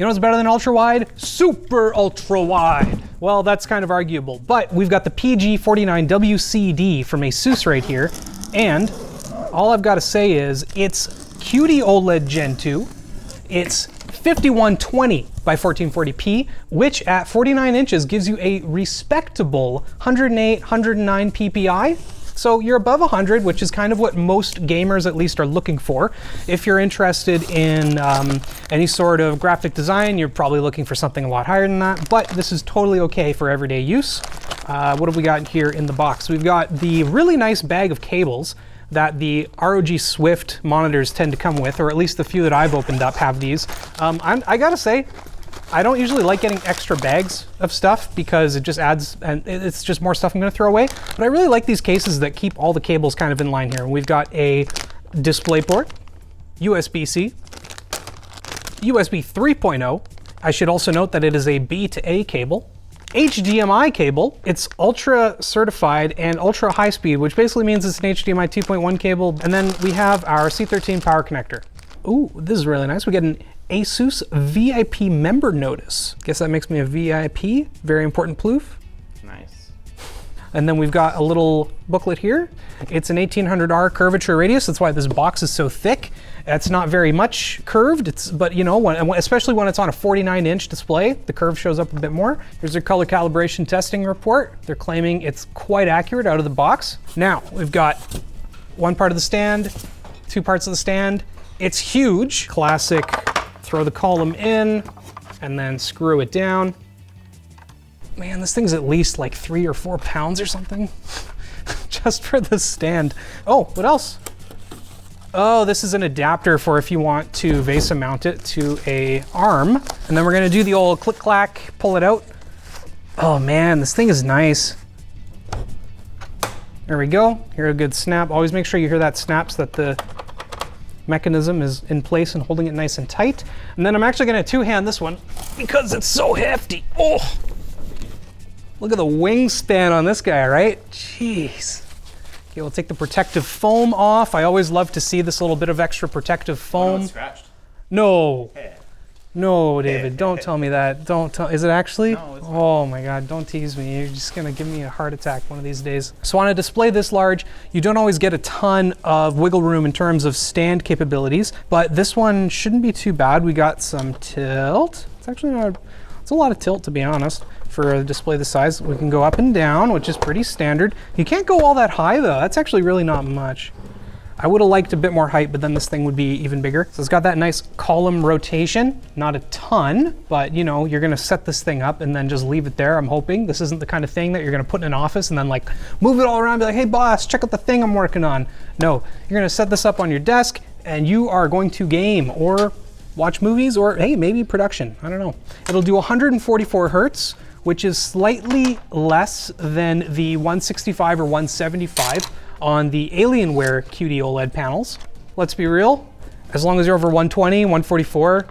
You know what's better than ultra wide? Super ultra wide. Well, that's kind of arguable, but we've got the PG49WCD from ASUS right here, and all I've got to say is it's QD-OLED Gen 2. It's 5120 by 1440p, which at 49 inches gives you a respectable 108, 109 ppi. So you're above 100, which is kind of what most gamers at least are looking for. If you're interested in any sort of graphic design, you're probably looking for something a lot higher than that, but this is totally okay for everyday use. What have we got here in the box? We've got the really nice bag of cables that the ROG Swift monitors tend to come with, or at least the few that I've opened up have these. I gotta say, I don't usually like getting extra bags of stuff because it just adds, and it's just more stuff I'm gonna throw away. But I really like these cases that keep all the cables kind of in line here. We've got a display port, USB-C, USB 3.0. I should also note that it is a B to A cable. HDMI cable, it's ultra certified and ultra high speed, which basically means it's an HDMI 2.1 cable. And then we have our C13 power connector. Ooh, this is really nice. We get an ASUS VIP member notice. Guess that makes me a VIP. Very important Plouffe. Nice. And then we've got a little booklet here. It's an 1800R curvature radius. That's why this box is so thick. It's not very much curved, but you know, especially when it's on a 49-inch display, the curve shows up a bit more. Here's their color calibration testing report. They're claiming it's quite accurate out of the box. Now, we've got one part of the stand, two parts of the stand. It's huge. Classic, throw the column in and then screw it down. Man, this thing's at least like 3 or 4 pounds or something just for the stand. Oh, what else? Oh, this is an adapter for if you want to VESA mount it to a arm. And then we're gonna do the old click clack, pull it out. Oh man, this thing is nice. There we go, hear a good snap. Always make sure you hear that snap so that the mechanism is in place and holding it nice and tight. And then I'm actually gonna two-hand this one because it's so hefty. Oh, look at the wingspan on this guy, right? Jeez. Okay, we'll take the protective foam off. I always love to see this little bit of extra protective foam. Oh, it's scratched. No. No, David, don't tell me that. Don't tell, is it actually? No, it's oh my God, don't tease me. You're just gonna give me a heart attack one of these days. So on a display this large, you don't always get a ton of wiggle room in terms of stand capabilities, but this one shouldn't be too bad. We got some tilt. It's actually not, it's a lot of tilt to be honest. For a display this size, we can go up and down, which is pretty standard. You can't go all that high though. That's actually really not much. I would have liked a bit more height, but then this thing would be even bigger. So it's got that nice column rotation, not a ton, but you know, you're gonna set this thing up and then just leave it there, I'm hoping. This isn't the kind of thing that you're gonna put in an office and then like move it all around and be like, hey boss, check out the thing I'm working on. No, you're gonna set this up on your desk and you are going to game or watch movies or hey, maybe production, I don't know. It'll do 144 hertz, which is slightly less than the 165 or 175 on the Alienware QD-OLED panels. Let's be real, as long as you're over 120, 144,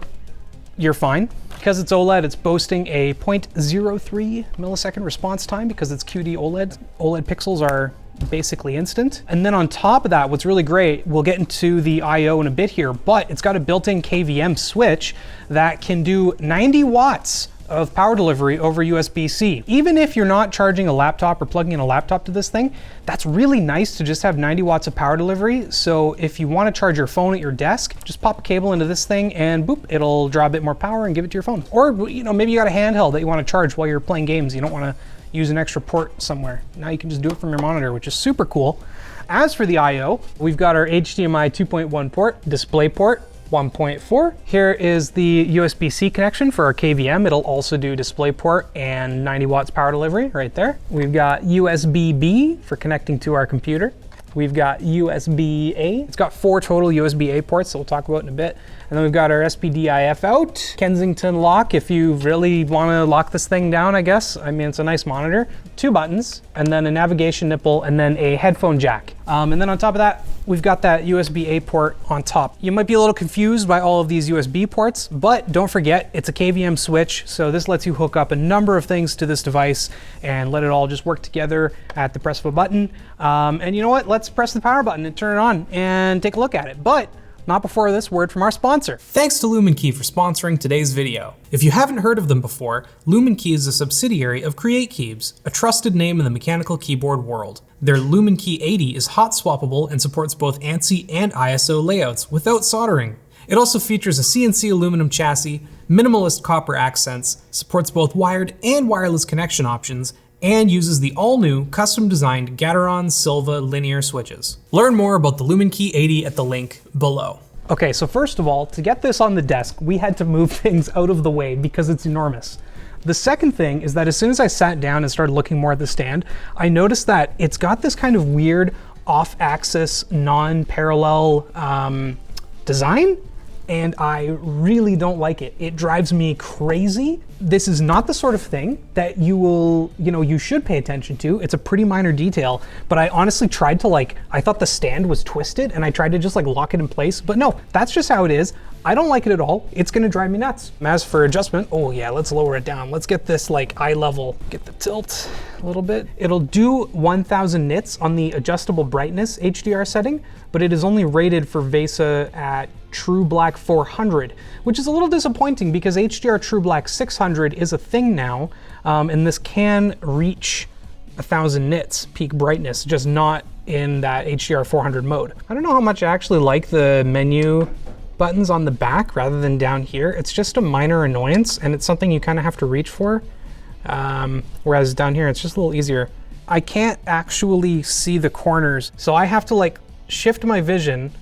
you're fine. Because it's OLED, it's boasting a 0.03 millisecond response time because it's QD-OLED. OLED pixels are basically instant. And then on top of that, what's really great, we'll get into the I/O in a bit here, but it's got a built-in KVM switch that can do 90 watts of power delivery over USB-C. Even if you're not charging a laptop or plugging in a laptop to this thing, that's really nice to just have 90 watts of power delivery. So if you want to charge your phone at your desk, just pop a cable into this thing and boop, it'll draw a bit more power and give it to your phone. Or you know, maybe you got a handheld that you want to charge while you're playing games. You don't want to use an extra port somewhere. Now you can just do it from your monitor, which is super cool. As for the I/O, we've got our HDMI 2.1 port, display port, 1.4. Here is the USB-C connection for our KVM. It'll also do DisplayPort and 90 watts power delivery right there. We've got USB-B for connecting to our computer. We've got USB-A. It's got 4 total USB-A ports that we'll talk about in a bit. And then we've got our SPDIF out. Kensington lock if you really want to lock this thing down, I guess. I mean, it's a nice monitor. 2 buttons, and then a navigation nipple, and then a headphone jack. And then on top of that, we've got that USB-A port on top. You might be a little confused by all of these USB ports, but don't forget, it's a KVM switch, so this lets you hook up a number of things to this device and let it all just work together at the press of a button. And you know what? Let's press the power button and turn it on and take a look at it. But I'm not before this word from our sponsor. Thanks to LUMINKEY for sponsoring today's video. If you haven't heard of them before, LUMINKEY is a subsidiary of CreateKeybs, a trusted name in the mechanical keyboard world. Their LUMINKEY 80 is hot swappable and supports both ANSI and ISO layouts without soldering. It also features a CNC aluminum chassis, minimalist copper accents, supports both wired and wireless connection options, and uses the all-new, custom-designed Gateron Silva linear switches. Learn more about the LUMINKEY 80 at the link below. Okay, so first of all, to get this on the desk, we had to move things out of the way because it's enormous. The second thing is that as soon as I sat down and started looking more at the stand, I noticed that it's got this kind of weird off-axis, non-parallel design, and I really don't like it. It drives me crazy. This is not the sort of thing that you should pay attention to. It's a pretty minor detail, but I honestly tried to I thought the stand was twisted and I tried to just lock it in place, but no, that's just how it is. I don't like it at all. It's gonna drive me nuts. As for adjustment, oh yeah, let's lower it down. Let's get this eye level, get the tilt a little bit. It'll do 1000 nits on the adjustable brightness HDR setting, but it is only rated for VESA at True Black 400, which is a little disappointing because HDR True Black 600 is a thing now, and this can reach 1000 nits peak brightness, just not in that HDR 400 mode. I don't know how much I actually like the menu buttons on the back rather than down here. It's just a minor annoyance, and it's something you kind of have to reach for, whereas down here it's just a little easier. I can't actually see the corners, so I have to shift my vision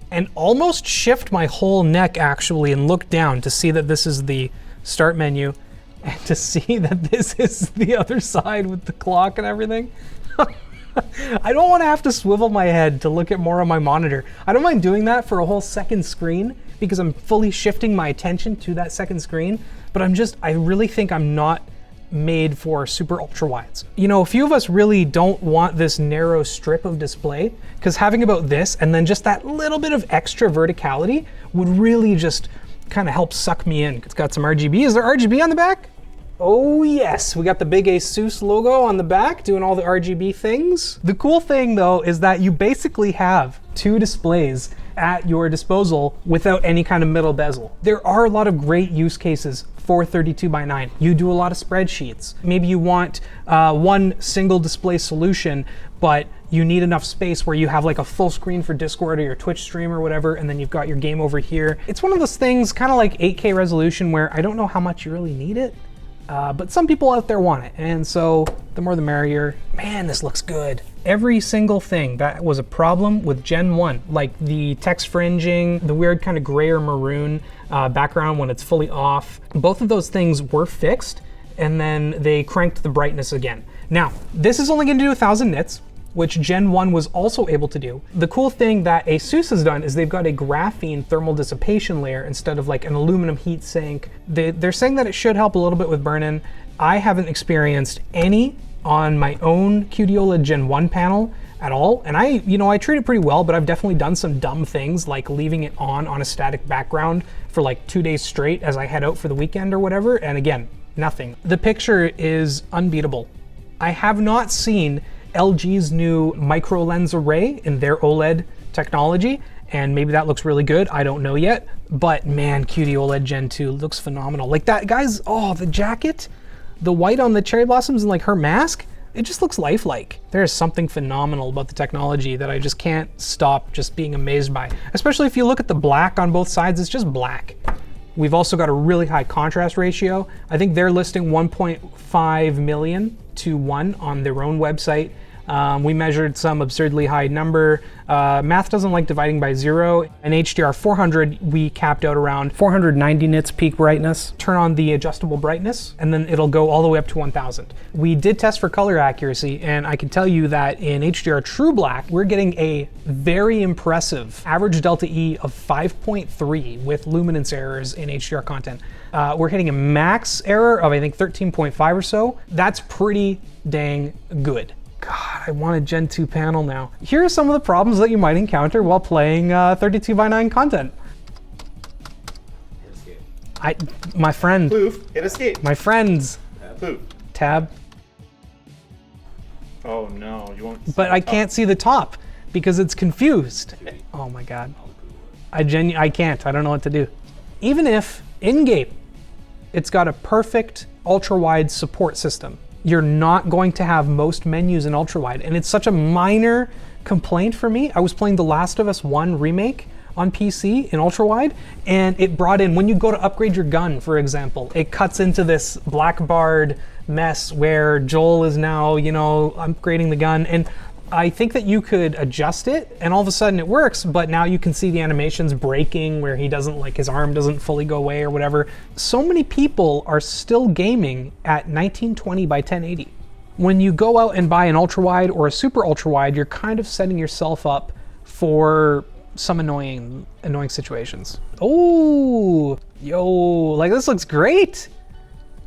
and almost shift my whole neck actually and look down to see that this is the start menu and to see that this is the other side with the clock and everything. I don't want to have to swivel my head to look at more on my monitor. I don't mind doing that for a whole second screen because I'm fully shifting my attention to that second screen, but I really think I'm not made for super ultra wides. A few of us really don't want this narrow strip of display because having about this and then just that little bit of extra verticality would really just kind of help suck me in. It's got some RGB. Is there RGB on the back? Oh yes, we got the big ASUS logo on the back doing all the RGB things. The cool thing though is that you basically have two displays at your disposal without any kind of middle bezel. There are a lot of great use cases for 32:9. You do a lot of spreadsheets. Maybe you want one single display solution, but you need enough space where you have a full screen for Discord or your Twitch stream or whatever, and then you've got your game over here. It's one of those things, kind of like 8K resolution, where I don't know how much you really need it, but some people out there want it, and so the more the merrier. Man, this looks good. Every single thing that was a problem with Gen 1, like the text fringing, the weird kind of gray or maroon background when it's fully off, both of those things were fixed, and then they cranked the brightness again. Now, this is only gonna do 1000 nits, which Gen 1 was also able to do. The cool thing that ASUS has done is they've got a graphene thermal dissipation layer instead of an aluminum heat sink. They're saying that it should help a little bit with burn-in. I haven't experienced any on my own QD-OLED Gen 1 panel at all, and I treat it pretty well, but I've definitely done some dumb things like leaving it on a static background for 2 days straight as I head out for the weekend or whatever, and again, nothing. The picture is unbeatable. I have not seen LG's new micro lens array in their OLED technology, and maybe that looks really good, I don't know yet, but man, QD-OLED Gen 2 looks phenomenal. That, guys, oh, the jacket, the white on the cherry blossoms and her mask, it just looks lifelike. There's something phenomenal about the technology that I just can't stop just being amazed by. Especially if you look at the black on both sides, it's just black. We've also got a really high contrast ratio. I think they're listing 1.5 million to 1 on their own website. We measured some absurdly high number. Math doesn't like dividing by 0. In HDR 400, we capped out around 490 nits peak brightness. Turn on the adjustable brightness, and then it'll go all the way up to 1000. We did test for color accuracy, and I can tell you that in HDR True Black, we're getting a very impressive average delta E of 5.3 with luminance errors in HDR content. We're hitting a max error of, I think, 13.5 or so. That's pretty dang good. God, I want a Gen 2 panel now. Here are some of the problems that you might encounter while playing 32:9 content. Hit escape. My friend. Plouffe, hit escape. My friends. Plouffe. Tab. Oh no, you won't. But I can't see the top because it's confused. Oh my God. I can't. I don't know what to do. Even if in-game it's got a perfect ultra-wide support system, you're not going to have most menus in ultra-wide. And it's such a minor complaint for me. I was playing The Last of Us 1 remake on PC in ultra-wide, and it brought in, when you go to upgrade your gun, for example, it cuts into this black barred mess where Joel is now, you know, upgrading the gun. And I think that you could adjust it and all of a sudden it works, but now you can see the animations breaking where he doesn't, like, his arm doesn't fully go away or whatever. So many people are still gaming at 1920 by 1080. When you go out and buy an ultra-wide or a super ultra-wide, you're kind of setting yourself up for some annoying situations. Oh, yo, like this looks great.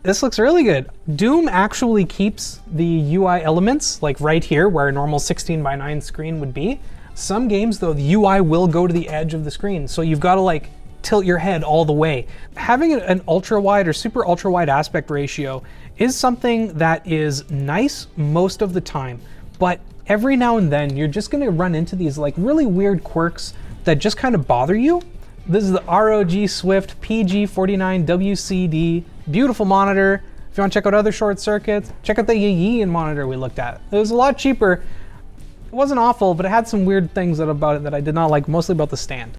This looks really good. Doom actually keeps the UI elements like right here where a normal 16 by 9 screen would be. Some games though, the UI will go to the edge of the screen. So you've got to like tilt your head all the way. Having an ultra wide or super ultra wide aspect ratio is something that is nice most of the time, but every now and then you're just gonna run into these like really weird quirks that just kind of bother you. This is the ROG Swift PG49WCD. Beautiful monitor. If you want to check out other short circuits, check out the wiiiiiiide monitor we looked at. It was a lot cheaper. It wasn't awful, but it had some weird things about it that I did not like, mostly about the stand.